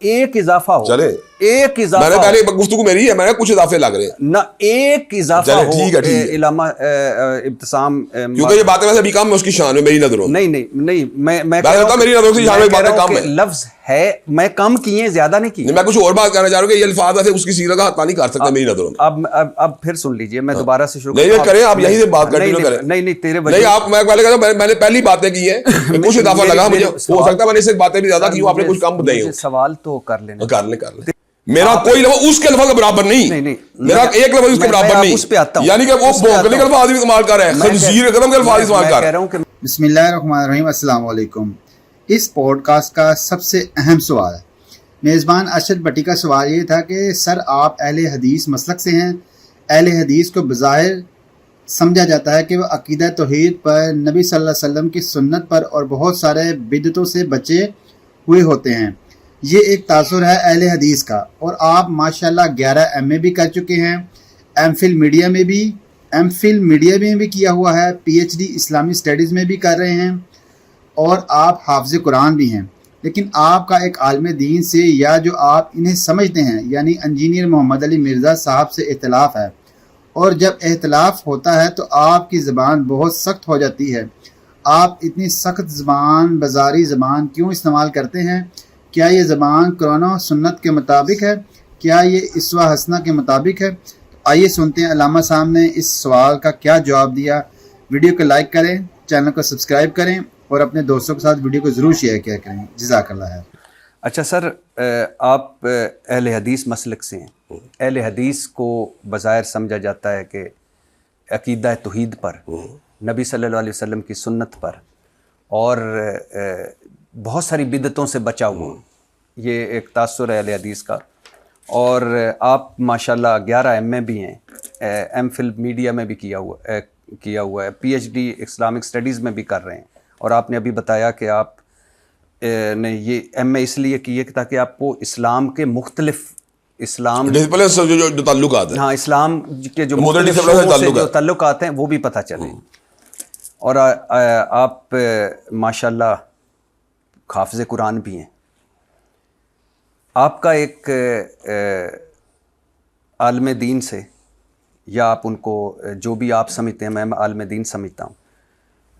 ایک اضافہ ہو. چلے ایک اضافہ. میں نے پہلے گفتگو میری ہے, میں نے کچھ اضافے لگ رہے ہیں نہ ایک اضافہ ہو. ٹھیک ہے علامہ ابتسام, کیونکہ یہ باتیں ویسے بھی کم ہے اس کی شان میں میری نظروں میں. نہیں میں میری نظروں سے شان میں باتیں کم ہے. لفظ ہے میں کم کیے زیادہ نہیں کیے. میں کچھ اور بات کہنا چاہ رہا ہوں کہ یہ الفاظ ایسے اس کی سیرت کا حتہ نہیں کر سکتے میری نظروں میں. اب پھر سن لیجئے, میں دوبارہ سے شروع نہیں کریں آپ یہیں سے بات کنٹینیو کریں. نہیں تیرے نہیں آپ, میں پہلے کہتا ہوں میں نے پہلی باتیں کی ہیں, کچھ اضافہ لگا مجھے, ہو سکتا ہے میں نے اس سے باتیں بھی زیادہ کی ہوں, آپ نے کچھ کم بتائی ہوں. سوال تو کر لینا. کر لیں میرا کوئی لفظ اس کے لفظ کے برابر نہیں, میرا ایک لفظ اس کے برابر نہیں, یعنی کہ وہ بھونکنے کے الفاظ بھی استعمال کر رہے ہیں, خنزیر قسم کے الفاظ استعمال کر رہے ہیں. بسم اللہ الرحمن الرحیم. السلام علیکم. اس پوڈ کاسٹ کا سب سے اہم سوال ہے. میزبان ارشد بٹی کا سوال یہ تھا کہ سر آپ اہل حدیث مسلک سے ہیں. اہل حدیث کو بظاہر سمجھا جاتا ہے کہ وہ عقیدہ توحید پر, نبی صلی اللہ علیہ وسلم کی سنت پر اور بہت سارے بدعتوں سے بچے ہوئے ہوتے ہیں. یہ ایک تاثر ہے اہل حدیث کا, اور آپ ماشاءاللہ 11 MA بھی کر چکے ہیں, ایم فل میڈیا میں بھی کیا ہوا ہے, PhD اسلامی اسٹڈیز میں بھی کر رہے ہیں, اور آپ حافظ قرآن بھی ہیں. لیکن آپ کا ایک عالم دین سے, یا جو آپ انہیں سمجھتے ہیں, یعنی انجینئر محمد علی مرزا صاحب سے اختلاف ہے, اور جب اختلاف ہوتا ہے تو آپ کی زبان بہت سخت ہو جاتی ہے. آپ اتنی سخت زبان, بازاری زبان کیوں استعمال کرتے ہیں؟ کیا یہ زبان قرآن و سنت کے مطابق ہے؟ کیا یہ اسوہ حسنہ کے مطابق ہے؟ آئیے سنتے ہیں علامہ صاحب نے اس سوال کا کیا جواب دیا. ویڈیو کو لائک کریں, چینل کو سبسکرائب کریں, اور اپنے دوستوں کے ساتھ ویڈیو کو ضرور شیئر کیا کریں. جزاک اللہ خیر. اچھا سر, آپ اہل حدیث مسلک سے ہیں. اہل حدیث کو بظاہر سمجھا جاتا ہے کہ عقیدہ توحید پر, نبی صلی اللہ علیہ وسلم کی سنت پر, اور بہت ساری بدعتوں سے بچا ہوا. یہ ایک تاثر ہے اہل حدیث کا. اور آپ ماشاءاللہ 11 MA بھی ہیں, ایم فل میڈیا میں بھی کیا ہوا ہے, PhD اسلامک اسٹڈیز میں بھی کر رہے ہیں. اور آپ نے ابھی بتایا کہ آپ نے یہ MA اس لیے کیے تاکہ آپ کو اسلام کے مختلف اسلام جو تعلقات ہیں, ہاں اسلام کے جو مختلف شعبوں سے جو تعلقات ہیں وہ بھی پتہ چلیں. اور آپ ماشاءاللہ حافظ قرآن بھی ہیں. آپ کا ایک عالم دین سے, یا آپ ان کو جو بھی آپ سمجھتے ہیں, میں عالم دین سمجھتا ہوں,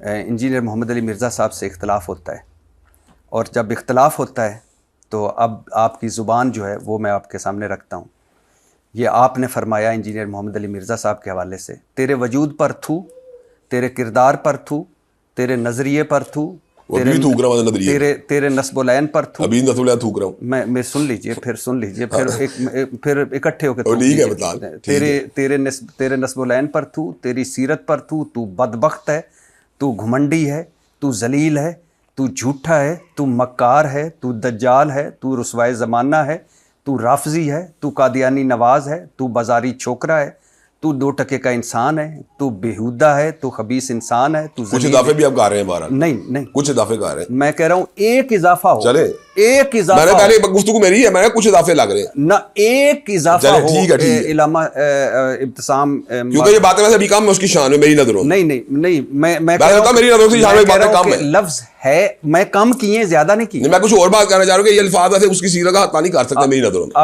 انجینئر محمد علی مرزا صاحب سے اختلاف ہوتا ہے. اور جب اختلاف ہوتا ہے تو اب آپ کی زبان جو ہے وہ میں آپ کے سامنے رکھتا ہوں. یہ آپ نے فرمایا انجینئر محمد علی مرزا صاحب کے حوالے سے, تیرے وجود پر تھو, تیرے کردار پر تھو, تیرے نظریے پر تھو, تیرے نسب العین پر تھو. ابھی نسب العین تھوک رہا ہوں میں سن لیجئے, پھر سن لیجئے, پھر اکٹھے ہو کے تیرے نسب العین پر تھو, تیری سیرت پر تھو, تو بدبخت ہے, تو گھمنڈی ہے, تو ذلیل ہے, تو جھوٹا ہے, تو مکار ہے, تو دجال ہے, تو رسوائے زمانہ ہے, تو رافضی ہے, تو قادیانی نواز ہے, تو بازاری چھوکرا ہے, تو 2 ٹکے کا انسان ہے, تو بیہودہ ہے, تو خبیث انسان ہے, تو کچھ اضافے بھی آپ گا رہے ہیں بہرحال. نہیں کچھ اضافے گا رہے ہیں. میں کہہ رہا ہوں ایک اضافہ ہو. چلے ایک اضافہ. میں نے پہلے گفتگو میری ہے, میں نے کچھ اضافے لگ رہے ہیں. نہ ایک اضافہ ہو. ٹھیک ہے علامہ ابتسام, کیونکہ یہ باتیں ویسے بھی کم ہے اس کی شان میں میری نظروں میں. نہیں میں میری نظروں سے شان میں باتیں کم ہے. لفظ ہے میں کم کیے زیادہ نہیں کیے. میں کچھ اور بات کہنا چاہ رہا ہوں کہ یہ الفاظ ایسے اس کی سیرت کا حتہ نہیں کر سکتے میری نظروں میں.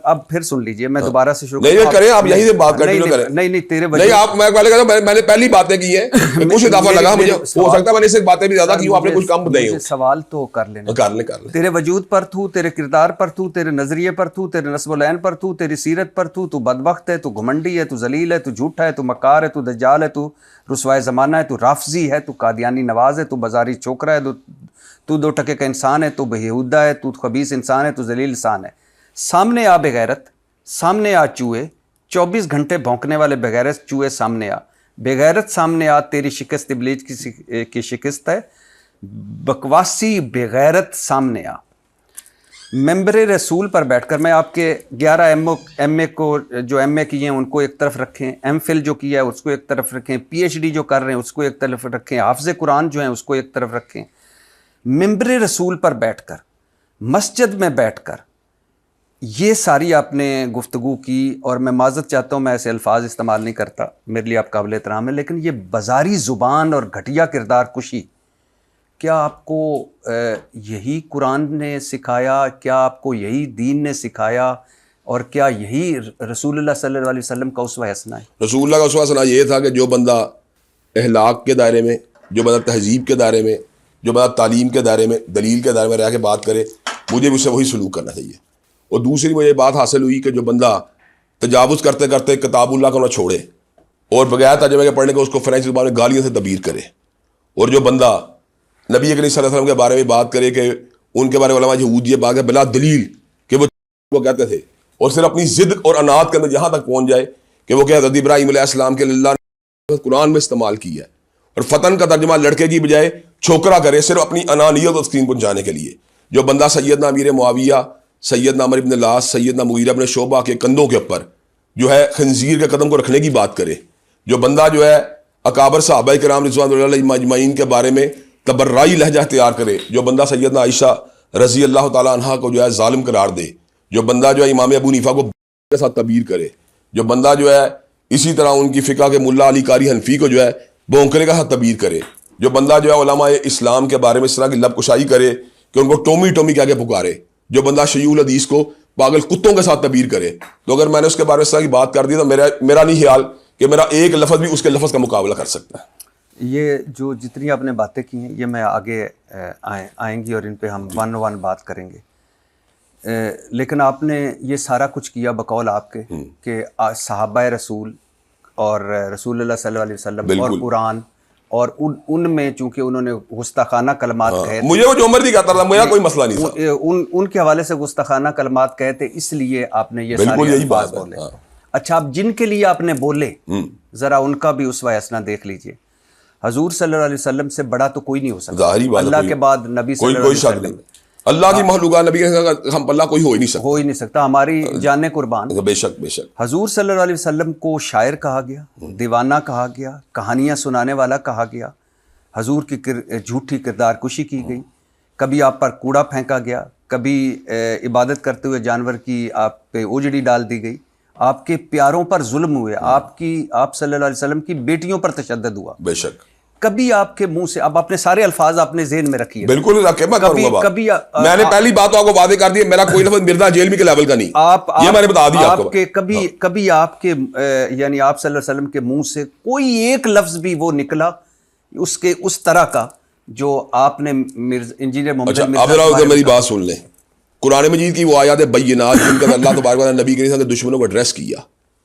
اب پھر سن لیجئے, میں دوبارہ سے شروع نہیں کریں آپ یہیں سے بات کنٹینیو کریں. نہیں تیرے نہیں آپ, میں پہلے کہتا ہوں میں نے پہلی باتیں کی ہیں, کچھ اضافہ لگا مجھے, ہو سکتا ہے میں نے اس سے باتیں بھی زیادہ کی ہوں, آپ نے کچھ کم بتائی ہوں. سوال تو کر لینا. کر لیں. تیرے وجود پر تھو, تیرے کردار پر تھو, تیرے نظریے پر تھو, تیرے نسب العین پر تھو, تیری سیرت پر تھو, تو بدبخت ہے, تو گھمنڈی ہے, تو ذلیل ہے, تو جھوٹا ہے, تو مکار ہے, تو دجال ہے, تو رسوائے زمانہ ہے, تو رافضی ہے, تو قادیانی نواز ہے, تو بازاری چھوکرا ہے, تو 2 ٹکے کا انسان ہے, تو بیہودہ ہے, تو خبیث انسان ہے, تو ذلیل انسان ہے. سامنے آ بغیرت, سامنے آ چوہے, 24 گھنٹے بھونکنے والے بغیرت چوہے سامنے آ, بغیرت سامنے آ, تیری شکست ابلیس کی شکست ہے, بکواسی بغیرت سامنے آ. ممبر رسول پر بیٹھ کر, میں آپ کے 11 MA کو جو MA کیے ہیں ان کو ایک طرف رکھیں, ایم فل جو کیا ہے اس کو ایک طرف رکھیں, PhD جو کر رہے ہیں اس کو ایک طرف رکھیں, حافظ قرآن جو ہیں اس کو ایک طرف رکھیں. ممبر رسول پر بیٹھ کر, مسجد میں بیٹھ کر یہ ساری آپ نے گفتگو کی, اور میں معذرت چاہتا ہوں میں ایسے الفاظ استعمال نہیں کرتا, میرے لیے آپ قابل احترام ہے, لیکن یہ بازاری زبان اور گھٹیا کردار کشی کیا آپ کو یہی قرآن نے سکھایا؟ کیا آپ کو یہی دین نے سکھایا؟ اور کیا یہی رسول اللہ صلی اللہ علیہ وسلم کا اسوہ حسنہ ہے؟ رسول اللہ کا اسوہ حسنہ یہ تھا کہ جو بندہ اخلاق کے دائرے میں، جو بندہ تہذیب کے دائرے میں، جو بندہ تعلیم کے دائرے میں، دلیل کے دائرے میں رہ کے بات کرے، مجھے بھی اس سے وہی سلوک کرنا چاہیے. اور دوسری مجھے بات حاصل ہوئی کہ جو بندہ تجاوز کرتے کرتے کتاب اللہ کو نہ چھوڑے اور بغیر ترجمے کے پڑھنے کے اس کو فرینچ زبان میں گالیوں سے تعبیر کرے، اور جو بندہ نبی کریم صلی اللہ علیہ وسلم کے بارے میں بات کرے کہ ان کے بارے میں علماء یہود یہ بات ہے بلا دلیل کہ وہ کہتے تھے، اور صرف اپنی ضد اور انات کے اندر یہاں تک پہنچ جائے کہ وہ کہ حضرت ابراہیم علیہ السلام کے اللہ نے قرآن میں استعمال کیا ہے، اور فتن کا ترجمہ لڑکے کی بجائے چھوکرا کرے صرف اپنی انانیت اور اسکرین پہنچانے کے لیے. جو بندہ سیدنا امیر معاویہ، سیدنا عمر بن العاص، سیدنا مغیرہ بن شعبہ کے کندھوں کے اوپر جو ہے خنزیر کے قدم کو رکھنے کی بات کرے، جو بندہ جو ہے اکابر صحابہ کرام رضوان اللہ علیہم اجمعین کے بارے میں تبرعی لہجہ اختیار کرے، جو بندہ سیدنا عائشہ رضی اللہ تعالیٰ عنہا کو جو ہے ظالم قرار دے، جو بندہ جو ہے امام ابو حنیفہ کو کے ساتھ تعبیر کرے، جو بندہ جو ہے اسی طرح ان کی فقہ کے ملا علی قاری حنفی کو جو ہے بونکرے کا ساتھ تعبیر کرے، جو بندہ جو ہے علماء اسلام کے بارے میں اس طرح کی لب کشائی کرے کہ ان کو ٹومی ٹومی کہہ کے پکارے، جو بندہ شیوع الحدیث کو پاگل کتوں کے ساتھ تعبیر کرے، تو اگر میں نے اس کے بارے میں اس طرح کی بات کر دی تو میرا نہیں خیال کہ میرا ایک لفظ بھی اس کے لفظ کا مقابلہ کر سکتا ہے. یہ جو جتنی آپ نے باتیں کی ہیں یہ میں آگے آئیں گی اور ان پہ ہم ون ون بات کریں گے، لیکن آپ نے یہ سارا کچھ کیا بقول آپ کے کہ صحابہ رسول اور رسول اللہ صلی اللہ علیہ وسلم اور قرآن، اور ان میں چونکہ انہوں نے گستاخانہ کلمات کہے، مجھے وہ جو عمر دی کہتا تھا میرا کوئی مسئلہ نہیں تھا، ان کے حوالے سے گستاخانہ کلمات کہے تھے، اس لیے آپ نے یہ سارے الفاظ بولے. اچھا، اب جن کے لیے آپ نے بولے ذرا ان کا بھی اسوہ حسنہ دیکھ لیجئے. حضور صلی اللہ علیہ وسلم سے بڑا تو کوئی نہیں ہو سکتا، اللہ کے بعد نبی صلی اللہ علیہ وسلم، اللہ کی مخلوقات نبی کے ہم اللہ کوئی ہو ہی نہیں سکتا، ہماری جانیں قربان. بے شک بے شک. حضور صلی اللہ علیہ وسلم کو شاعر کہا گیا، دیوانہ کہا گیا، کہانیاں سنانے والا کہا گیا، حضور کی جھوٹی کردار کشی کی گئی، کبھی آپ پر کوڑا پھینکا گیا، کبھی عبادت کرتے ہوئے جانور کی آپ پہ اوجڑی ڈال دی گئی، آپ کے پیاروں پر ظلم ہوئے، آپ صلی اللہ علیہ وسلم کی بیٹیوں پر تشدد ہوا. بے شک. کبھی آپ کے منہ سے، اب اپنے سارے الفاظ آپ نے ذہن میں رکھیے، بالکل رکھے، میں کروں گا کبھی میں نے پہلی بات تو آپ کو واضح کر دی، میرا کوئی لفظ مرزا جیلمی کے لیول کا نہیں، یہ میں نے بتا دیا آپ کو. کبھی آپ کے یعنی آپ صلی اللہ علیہ وسلم کے منہ سے کوئی ایک لفظ بھی وہ نکلا اس طرح کا جو آپ نے انجینئر محمد مرزا. میری بات سن لیں، قرآن مجید کی وہ آیات بینات جن کا اللہ تبارک و تعالیٰ نے نبی کریم کے دشمنوں کو ایڈریس کیا،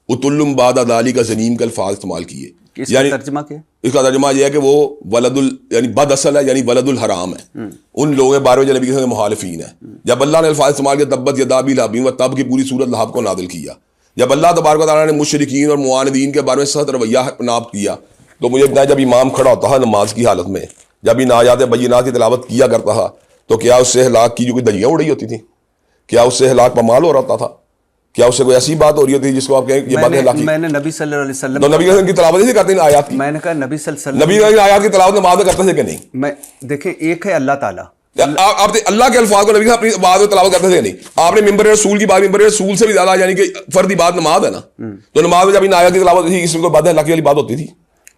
اتلم بعد ذالک کا زنیم کا الفاظ استعمال کیے. یعنی ترجمہ کیا؟ اس کا ترجمہ یہ ہے کہ وہ یعنی بد اصل ہے، یعنی ولد الحرام ہے، ان لوگوں کے بارے میں جو نبی کے مخالفین ہیں. جب اللہ نے الفاظ استعمال کیا تبت یدا ابی لہب و تب کی پوری سورت لہب کو نازل کیا، جب اللہ تبارک و تعالیٰ نے مشرکین اور معاندین کے بارے میں سخت رویہ ناب کیا، تو مجھے بتایا جب امام کھڑا ہوتا ہے نماز کی حالت میں، جب ان آیات بینات کی تلاوت کیا کرتا تھا، تو کیا اس سے ہلاک کی جو کوئی دلیاں اڑ رہی ہوتی تھیں؟ کیا اس سے ہلاک پامال ہو رہا تھا؟ کیا اس سے کوئی ایسی بات ہو رہی ہوتی جس کو آپ کہیں یہ بات ہلاکی؟ میں نے نبی صلی اللہ علیہ وسلم، تو نبی کے کی تلاوت نہیں کرتے آیات کی، میں نے کہا نبی صلی اللہ علیہ وسلم نبی کی آیات کی تلاوت نماز میں کرتے تھے کہ نہیں؟ میں دیکھیں، ایک ہے اللہ تعالیٰ، آپ اللہ کے الفاظ کو نبی کا اپنی بات میں تلاوت کرتے تھے نہیں. آپ نے ممبر رسول کی بات، ممبر رسول سے بھی زیادہ یعنی کہ فردی بات نماز ہے نا، تو نماز میں جب ان آیات کی تلاوت تھی اس کو بات ہلاکی والی بات ہوتی تھی.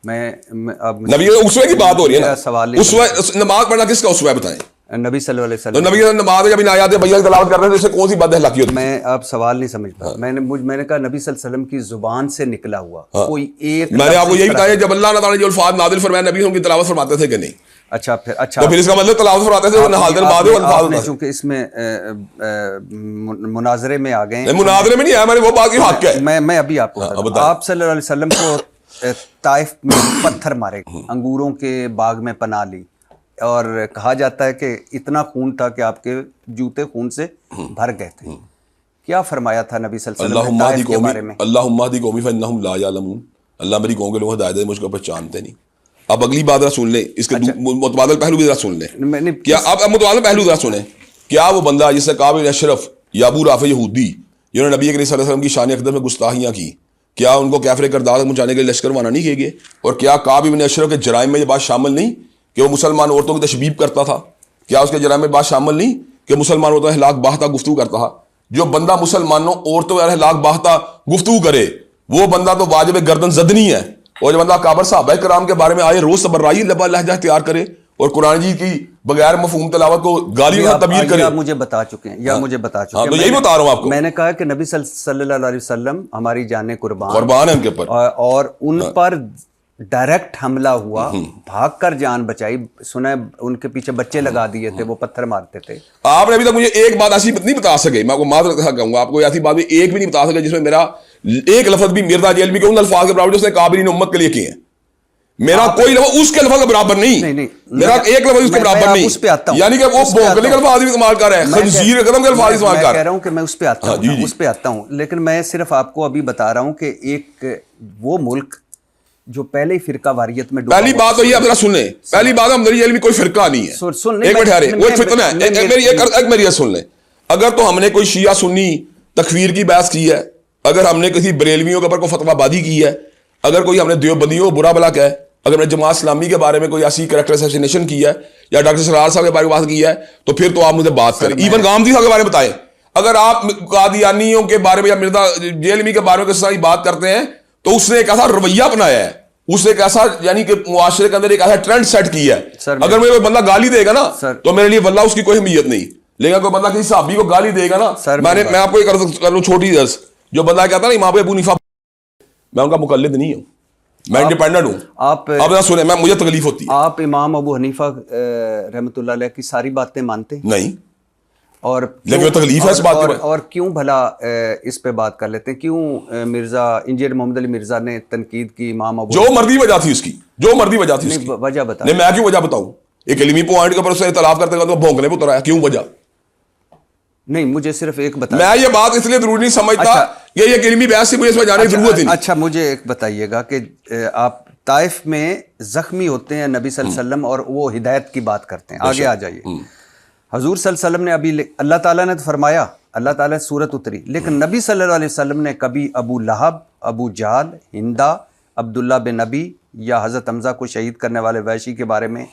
میں اب نبی اسوے کی بات ہو رہی ہے نا، اسوے نماز پڑھنا کس کا اسوہ ہے بتائیں؟ نبی صلی اللہ علیہ تو وسلم نبی کی نماز میں جب ان آیات بینات کی تلاوت کرتے تھے اس سے کون سی بات ہلاکی ہوتی؟ میں اب سوال نہیں سمجھتا، میں نے کہا نبی صلی اللہ علیہ وسلم کی زبان سے نکلا ہوا کوئی ایک، میں نے آپ کو یہی بتایا جب اللہ تعالیٰ نے جو الفاظ نازل فرمائے نبی ان کی تلاوت فرماتے تھے کہ نہیں؟ اچھا تو پھر اس کا مطلب تلاوت فرماتے تھے وہ حاضر بعد وہ الفاظ نے، چونکہ اس میں مناظرے میں آ گئے، مناظرے میں نہیں ہے، میں نے وہ بات کی حق ہے. میں ابھی آپ کو آپ صلی اللہ علیہ وسلم کو طائف میں پتھر مارے، انگوروں کے باغ میں پناہ لی، اور کہا جاتا ہے کہ اتنا خون تھا کہ آپ کے جوتے خون سے بھر گئے تھے. کیا فرمایا تھا نبی صلی اللہ علیہ وسلم نے طائف کے بارے میں؟ اللہم اہدی قومی فانہم لا یعلمون، اللہ میری قوم کے لوگ ہدایت دے، مجھ کو پہچانتے نہیں. اب اگلی بات ذرا سن لیں، اس کے متبادل پہلو بھی ذرا سن لیں. کیا اب متبادل پہلو ذرا سنیں، کیا وہ بندہ جس سے کعب بن اشرف یا ابو رافع یہودی جنہوں نے نبی کریم صلی اللہ علیہ وسلم کی شان اقدس میں گستاخیاں کی، کیا ان کو کافر کردار پہنچانے کے لیے لشکر روانہ نہیں کیے گئے؟ اور کیا کعب بن اشرف کے جرائم میں یہ بات شامل نہیں کہ وہ مسلمان عورتوں کی تشبیب کرتا تھا؟ کیا اس کے جرائم میں بات شامل نہیں کہ مسلمان عورتوں ہلاک باہتا گفتگو کرتا تھا؟ جو بندہ مسلمانوں عورتوں اور ہلاک باہتا گفتگو کرے وہ بندہ تو واجب گردن زدنی ہے. اور جو بندہ کعبہ صحابہ کرام کے بارے میں آئے روز تبرعی لہجہ اختیار کرے اور قرآن جی کی بغیر مفہوم تلاوت کو گالیوں سے تبدیل کریں. آپ مجھے بتا چکے ہیں یا مجھے بتا چکے ہاں ہیں. تو یہی بتا رہا ہوں آپ کو. میں نے کہا کہ نبی صلی اللہ علیہ وسلم ہماری جانیں قربان ہے ان کے اوپر, اور ان پر ڈائریکٹ حملہ ہوا, بھاگ کر جان بچائی. سنا ان کے پیچھے بچے لگا دیے تھے, وہ پتھر مارتے تھے. آپ نے ابھی تک مجھے ایک بات ایسی نہیں بتا سکے, میں آپ کو معذرت کہوں گا, آپ کو ایسی بات بھی ایک بھی نہیں بتا سکے جس میں میرا ایک لفظ بھی مرزا جیلمی کے ان الفاظ کے برابر جو اس نے کابرین امت کے لیے کیے ہیں. میرا کوئی لفظ اس کے لفظ کے برابر نہیں, میرا ایک لفظ اس کے برابر نہیں. یعنی کہ وہ بھونکنے کے الفاظ بھی استعمال کر رہے ہیں, خنزیر کے قدم کے الفاظ استعمال کر رہے ہیں. میں کہہ رہا ہوں کہ میں اس پہ آتا ہوں, اس پہ آتا ہوں, لیکن میں صرف آپ کو ابھی بتا رہا ہوں کہ ایک وہ ملک جو پہلے ہی فرقہ واریت میں پہلی بات تو یہ آپ ذرا سن لیں, پہلی بات ہم میری علم میں کوئی فرقہ نہیں ہے. ایک منٹ ٹھہرے, وہ ایک فتنہ ہے, میری یہ سن لیں. اگر تو ہم نے کوئی شیعہ سنی تکفیر کی بحث کی ہے, اگر ہم نے کسی بریلویوں کے اوپر کوئی فتویٰ بازی کی ہے, اگر کوئی ہم نے دیوبندیوں کو برا بلا کہا ہے, اگر ہم نے جماعت اسلامی کے بارے میں کوئی ایسی کریکٹر اسیسینیشن کی ہے یا ڈاکٹر سرار صاحب کے بارے میں بات کی ہے, تو پھر تو آپ مجھے بات کریں. ایون گامدی صاحب کے بارے میں بتائیں. اگر آپ قادیانیوں کے بارے میں یا مرزا جیلمی کے بارے میں کسی بات کرتے ہیں تو اس نے ایک ایسا رویہ اپنایا ہے, اس نے ایک ایسا یعنی کہ معاشرے کے اندر ایک ایسا ٹرینڈ سیٹ کیا ہے. اگر مجھے کوئی بندہ گالی دے گا نا تو میرے لیے واللہ اس کی کوئی اہمیت نہیں, لیکن کوئی بندہ کسی صحابی کو گالی دے گا نا, میں آپ کو ایک کر لوں چھوٹی درس, جو بندہ کہتا ہے نا امام ابو حنیفہ, میں ان کا مقلد نہیں ہوں, میں انڈیپینڈنٹ ہوں. آپ سنیں, میں مجھے تکلیف ہوتی ہے. آپ امام ابو حنیفہ رحمۃ اللہ علیہ کی ساری باتیں مانتے ہیں؟ نہیں, اور لیکن تکلیف ہے اس بات کی. اور کیوں بھلا اس پہ بات کر لیتے ہیں؟ کیوں مرزا انجینئر محمد علی مرزا نے تنقید کی امام ابو, جو مرضی وجہ تھی اس کی, جو مرضی وجہ تھی اس کی, وجہ بتا. نہیں, میں کیوں وجہ بتاؤں؟ ایک علمی پوائنٹ کے اوپر سے اختلاف کرتے ہیں تو بھونکنے پہ اترا ہے, کیوں وجہ؟ نہیں, مجھے صرف ایک بتا. میں یہ بات اس لیے ضروری نہیں سمجھتا کہ یہ علمی بحث سے مجھے اس میں جانے کی ضرورت ہی نہیں. اچھا, مجھے ایک بتائیے گا کہ آپ طائف میں زخمی ہوتے ہیں نبی صلی اللہ علیہ وسلم اور وہ ہدایت کی بات کرتے ہیں. آگے آ جائیے. حضور صلی اللہ علیہ وسلم نے ابھی, اللہ تعالیٰ نے تو فرمایا, اللہ تعالیٰ صورت اتری, لیکن نبی صلی اللہ علیہ وسلم نے کبھی ابو لہب, ابو جہل, ہندا, عبداللہ بن نبی یا حضرت حمزہ کو شہید کرنے والے وحشی کے بارے میں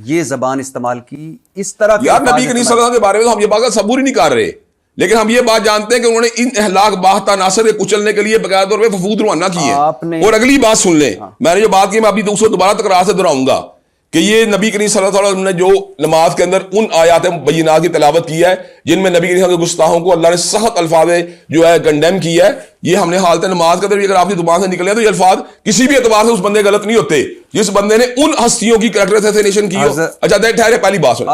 یہ زبان استعمال کی. اس طرح یار نبی کریم صلی اللہ علیہ وسلم کے بارے میں ہم یہ بات صبور ہی نہیں کر رہے, لیکن ہم یہ بات جانتے ہیں کہ انہوں نے ان اہلاک باہتا ناصر کے کچلنے کے لیے بقاعدہ طور پہ وفود روانہ کیے. اور اگلی بات سن لیں, میں نے جو بات کی میں ابھی دوسرے دوبارہ تکرار سے دہراؤں گا کہ یہ نبی کریم صلی اللہ علیہ وسلم نے جو نماز کے اندر ان آیات بینات کی تلاوت کی ہے جن میں نبی کریم کے گستاخوں کو اللہ نے سخت الفاظ جو ہے کنڈیم کیا ہے, یہ ہم نے حالت نماز کے اندر اگر آپ کی زبان سے نکلے تو یہ الفاظ کسی بھی اعتبار سے اس بندے غلط نہیں ہوتے جس بندے نے ان ہستیوں کی کریکٹر اسیسینیشن کی ہو. اچھا ٹھہرے, پہلی بات سن,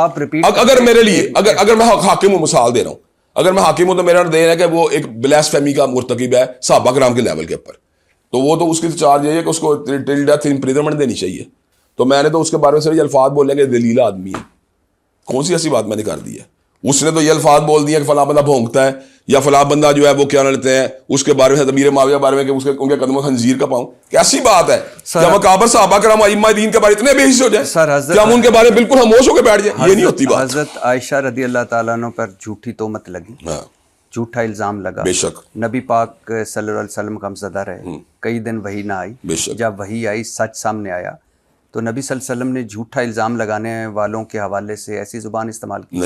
اگر میرے لیے اگر میں حاکم ہوں, مثال دے رہا ہوں, اگر میں حاکم ہوں تو میرا دین ہے کہ وہ ایک بلیسفیمی کا مرتکب ہے صحابہ کرام کے لیول کے اوپر, تو وہ تو اس کی چارج یہ ہے کہ اس کو ٹل ڈیتھ امپریزنمنٹ دینی چاہیے. تو میں نے تو اس کے بارے میں صرف یہ الفاظ بولے کہ دلیل آدمی ہے. کون سی ایسی بات میں نے کر دی ہے؟ اس نے تو یہ الفاظ بول دیا کہ فلاں بندہ بھونکتا ہے یا فلاں بندہ جو ہے وہ کیا لیتے ہیں اس کے بارے میں امیر معاویہ کے بارے میں کہ اس کے ان کے قدموں خنزیر کا پاؤں. کیسی بات ہے کہ ہم اکابر صحابہ کرام ائمہ دین کے بارے اتنے بے حس ہو جائیں کہ ہم ان کے بارے میں بالکل خاموش ہو کے بیٹھ جائیں؟ یہ نہیں ہوتی بات. حضرت عائشہ رضی اللہ تعالیٰ عنہ پر جھوٹی تہمت لگی, جھوٹا الزام لگا, بے شک نبی پاک صلی اللہ علیہ وسلم غمزدہ رہے, کئی دن وحی نہ آئی. جب وحی آئی سچ سامنے آیا تو نبی صلی اللہ علیہ وسلم نے جھوٹا الزام لگانے والوں کے حوالے سے ایسی زبان استعمال کی.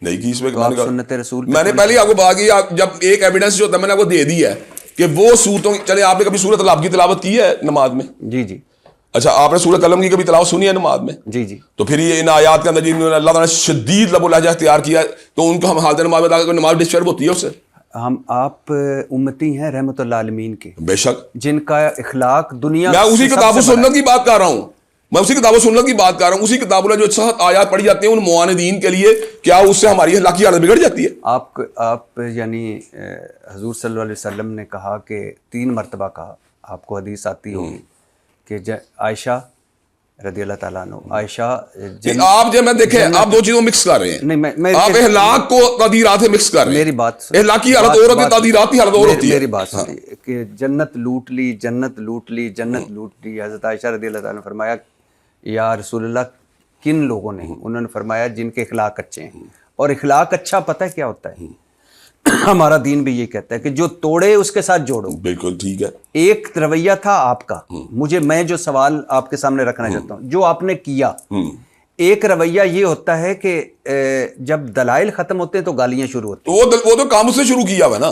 نہیں کی اس میں سنت رسول میں نے پہلے آپ کو بات کی, جب ایک ایویڈنس جو ہوتا ہے میں نے آپ کو دے دی ہے کہ وہ صورتوں, چلے آپ نے کبھی سورۃ العلق کی تلاوت کی ہے نماز میں؟ جی جی. اچھا, آپ نے سورۃ قلم کی کبھی تلاوت سنی ہے نماز میں؟ جی جی. تو پھر یہ ان آیات کے اندر جن میں اللہ تعالیٰ نے شدید لب و لہجہ اختیار کیا تو ان کو ہم حالت نماز میں کوئی نماز ڈسٹرب ہوتی ہے اس سے؟ ہم آپ امتی ہیں رحمت اللہ عالمین کے, بے شک, جن کا اخلاق دنیا, میں اسی کتاب و سنت کی بات کر رہا ہوں, میں اسی کتاب و سنت کی بات کر رہا ہوں. اسی کتاب میں جو سخت آیات پڑھی جاتی ہیں ان معاندین کے لیے, کیا اس سے ہماری اخلاقی حالت بگڑ جاتی ہے؟ آپ یعنی حضور صلی اللہ علیہ وسلم نے کہا کہ 3 مرتبہ کہا, آپ کو حدیث آتی ہوگی کہ عائشہ رضی اللہ تعالیٰ عنہ, عائشہ آپ جب میں دیکھیں آپ دو چیزوں مکس کر رہے ہیں. نہیں, آپ اخلاق کو تعدیرات سے مکس کر رہے ہیں. میری بات اخلاقی حالت اور ہوتی ہے, تعدیراتی حالت اور ہوتی ہے. میری بات سنیے کہ جنت لوٹ لی, جنت لوٹ لی, جنت لوٹ لی. حضرت عائشہ رضی اللہ تعالیٰ نے فرمایا یا رسول اللہ کن لوگوں نے؟ انہوں نے فرمایا جن کے اخلاق اچھے ہیں. اور اخلاق اچھا پتہ ہے کیا ہوتا ہے؟ ہمارا دین بھی یہ کہتا ہے کہ جو توڑے اس کے ساتھ جوڑو. بالکل ٹھیک ہے. ایک رویہ تھا آپ کا, میں جو سوال آپ کے سامنے رکھنا چاہتا ہوں, جو آپ نے کیا, ایک رویہ یہ ہوتا ہے کہ جب دلائل ختم ہوتے ہیں تو گالیاں شروع ہوتی ہیں. وہ تو کام اس سے شروع کیا ہوا نا,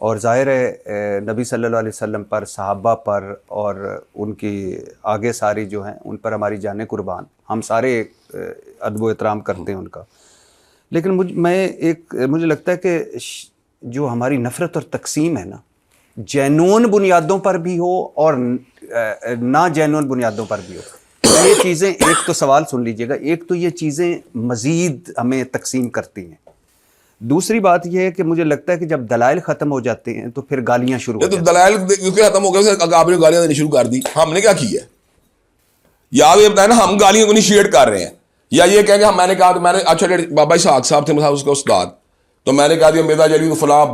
اور ظاہر ہے نبی صلی اللہ علیہ وسلم پر، صحابہ پر اور ان کی آگے ساری جو ہیں ان پر ہماری جانیں قربان، ہم سارے ادب و احترام کرتے ہیں ان کا. لیکن مجھے لگتا ہے کہ جو ہماری نفرت اور تقسیم ہے نا، جینون بنیادوں پر بھی ہو اور نا جینون بنیادوں پر بھی ہو، یہ چیزیں، ایک تو سوال سن لیجئے گا، ایک تو یہ چیزیں مزید ہمیں تقسیم کرتی ہیں. دوسری بات یہ ہے کہ مجھے لگتا ہے کہ جب دلائل ختم ہو جاتے ہیں تو پھر گالیاں شروع ہو جاتی ہیں. تو دلائل ختم ہو گئے، آپ نے گالیاں دینی شروع کر دی، ہم نے کیا کیا ہے؟ یا یہ بتائیں نا، ہم گالیاں کو انیشیٹ کر رہے ہیں، یا یہ کہیں گے میں نے کہا، میں نے اچھا بابا اسحاق صاحب تھے اس کا استاد، تو میں نے کہا دیا مرزا جلی تو فلاں،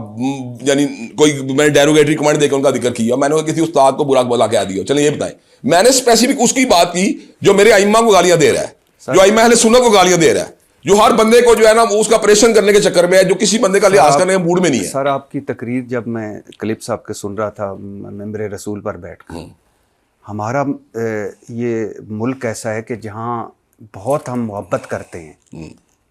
یعنی کوئی میں نے ڈیروگیٹری کمنٹ دے کے ان کا ذکر کیا، میں نے کسی استاد کو برا بولا کہہ دیا. چلیں یہ بتائیں، میں نے اسپیسیفک اس کی بات کی جو میرے ائمہ کو گالیاں دے رہا ہے، جو ائمہ اہل سنت کو گالیاں دے رہا ہے، جو ہر بندے کو جو ہے نا اس کا پریشن کرنے کے چکر میں ہے، جو کسی بندے کا لحاظ کرنے کے موڈ میں نہیں ہے. سر آپ کی تقریر جب میں کلپ صاحب کے سن رہا تھا ممبر رسول پر بیٹھ کر، ہمارا یہ ملک ایسا ہے کہ جہاں بہت ہم محبت کرتے ہیں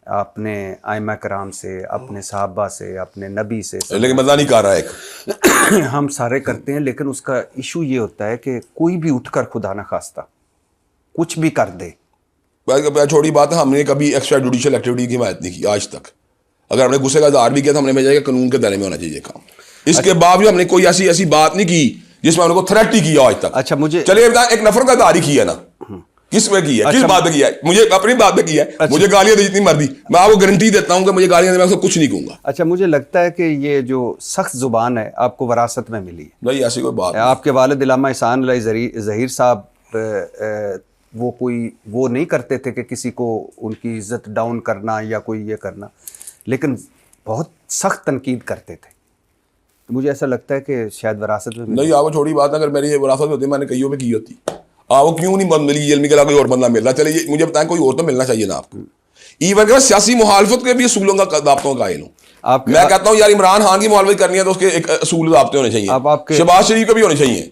اپنے ائمہ کرام سے، اپنے صحابہ سے، اپنے نبی سے، لیکن مزہ نہیں کر رہا ہے، ہم سارے کرتے ہیں. لیکن اس کا ایشو یہ ہوتا ہے کہ کوئی بھی اٹھ کر خدا نہ خواستہ کچھ بھی کر دے. چھوٹی بات ہے، ہم نے کبھی ایکسٹرا جوڈیشل ایکٹیویٹی کی حمایت نہیں کی آج تک. اگر ہم نے غصے کا اظہار بھی کیا تو ہم نے بھیجا کہ قانون کے دائرے میں ہونا چاہیے کام. اس کے باوجود ہم نے کوئی ایسی بات نہیں کی جس میں ہم نے کو تھریٹ ہی کیا آج تک. اچھا مجھے چلیے بتائیں، ایک نفر کا اظہار ہی کیا نا، کس میں کیا ہے، کس بات پہ کیا ہے؟ مجھے اپنی بات پہ کیا ہے، مجھے گالیاں دے جتنی مرضی، میں آپ کو گارنٹی دیتا ہوں کہ مجھے گالیاں دے میں اس کو کچھ نہیں کہوں گا. اچھا مجھے لگتا ہے کہ یہ جو سخت زبان ہے آپ کو وراثت میں ملی ہے. نہیں ایسی کوئی بات آپ کے والد علامہ احسان اللہ ظہیر صاحب وہ نہیں کرتے تھے کہ کسی کو ان کی عزت ڈاؤن کرنا یا کوئی یہ کرنا، لیکن بہت سخت تنقید کرتے تھے. مجھے ایسا لگتا ہے کہ شاید وراثت میں نہیں. آپ کو چھوٹی بات ہے، اگر میری یہ وراثت ہوتی میں نے کئیوں میں کی ہوتی. آپ کو کیوں نہیں بند ملی علمی کے علاوہ کوئی اور بندہ مل رہا؟ چلے مجھے بتائیں کوئی اور تو ملنا چاہیے نا آپ کو. ایون کہ سیاسی مخالفت کے بھی اصولوں کا ضابطوں کا قائل ہوں. میں کہتا ہوں یار عمران خان کی مخالفت کرنی ہے تو اس کے ایک اصول ضابطے ہونے چاہیے، شہباز شریف کے بھی ہونے چاہیے.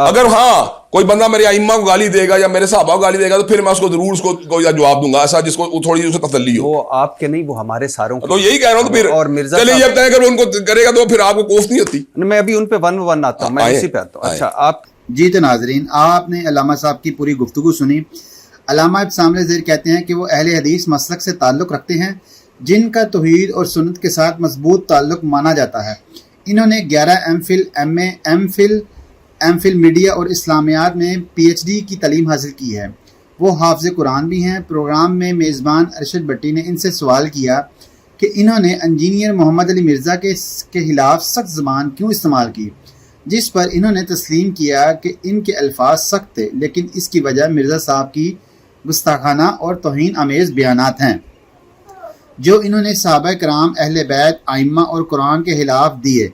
اگر ہاں کوئی بندہ میرے ائمہ کو گالی دے گا یا میرے صحابہ کو گالی دے گا تو پھر میں اس کو ضرور اس کو جواب دوں گا، ایسا جس کو تھوڑی اسے تسلی ہو. وہ آپ کے نہیں، وہ ہمارے ساروں تو یہی کہہ رہا ہوں. تو پھر اور مرزا چلیے یہ بتائیں اگر ان کو کرے گا تو پھر آپ کو کوفت نہیں ہوتی. میں ابھی ان پہ ون آتا ہوں، میں اسی پہ آتا ہوں. اچھا آپ جی تو ناظرین، آپ نے علامہ صاحب کی پوری گفتگو سنی. علامہ ابسام ظہیر کہتے ہیں کہ وہ اہل حدیث مسلک سے تعلق رکھتے ہیں جن کا توحید اور سنت کے ساتھ مضبوط تعلق مانا جاتا ہے. انہوں نے 11 ایم فل میڈیا اور اسلامیات میں PhD کی تعلیم حاصل کی ہے. وہ حافظ قرآن بھی ہیں. پروگرام میں میزبان ارشد بٹی نے ان سے سوال کیا کہ انہوں نے انجینئر محمد علی مرزا کے خلاف سخت زبان کیوں استعمال کی، جس پر انہوں نے تسلیم کیا کہ ان کے الفاظ سخت تھے، لیکن اس کی وجہ مرزا صاحب کی گستاخانہ اور توہین آمیز بیانات ہیں جو انہوں نے صحابہ کرام، اہل بیت، ائمہ اور قرآن کے خلاف دیے.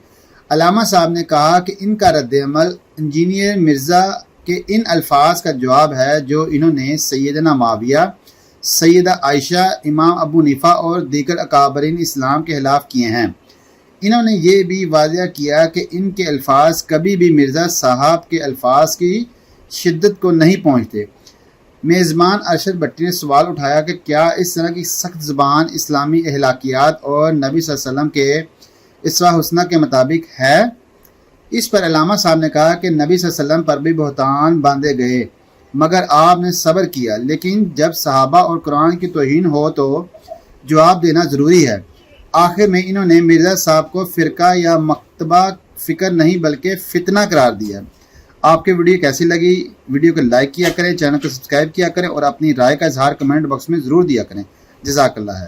علامہ صاحب نے کہا کہ ان کا رد عمل انجینئر مرزا کے ان الفاظ کا جواب ہے جو انہوں نے سیدنا معاویہ، سیدہ عائشہ، امام ابو حنیفہ اور دیگر اکابرین اسلام کے خلاف کیے ہیں. انہوں نے یہ بھی واضح کیا کہ ان کے الفاظ کبھی بھی مرزا صاحب کے الفاظ کی شدت کو نہیں پہنچتے. میزبان ارشد بٹی نے سوال اٹھایا کہ کیا اس طرح کی سخت زبان اسلامی اخلاقیات اور نبی صلی اللہ علیہ وسلم کے اسوہ حسنہ کے مطابق ہے؟ اس پر علامہ صاحب نے کہا کہ نبی صلی اللہ علیہ وسلم پر بھی بہتان باندھے گئے مگر آپ نے صبر کیا، لیکن جب صحابہ اور قرآن کی توہین ہو تو جواب دینا ضروری ہے. آخر میں انہوں نے مرزا صاحب کو فرقہ یا مکتبہ فکر نہیں بلکہ فتنہ قرار دیا. آپ کے ویڈیو کیسی لگی؟ ویڈیو کو لائک کیا کریں، چینل کو سبسکرائب کیا کریں اور اپنی رائے کا اظہار کمنٹ باکس میں ضرور دیا کریں. جزاک اللہ ہے.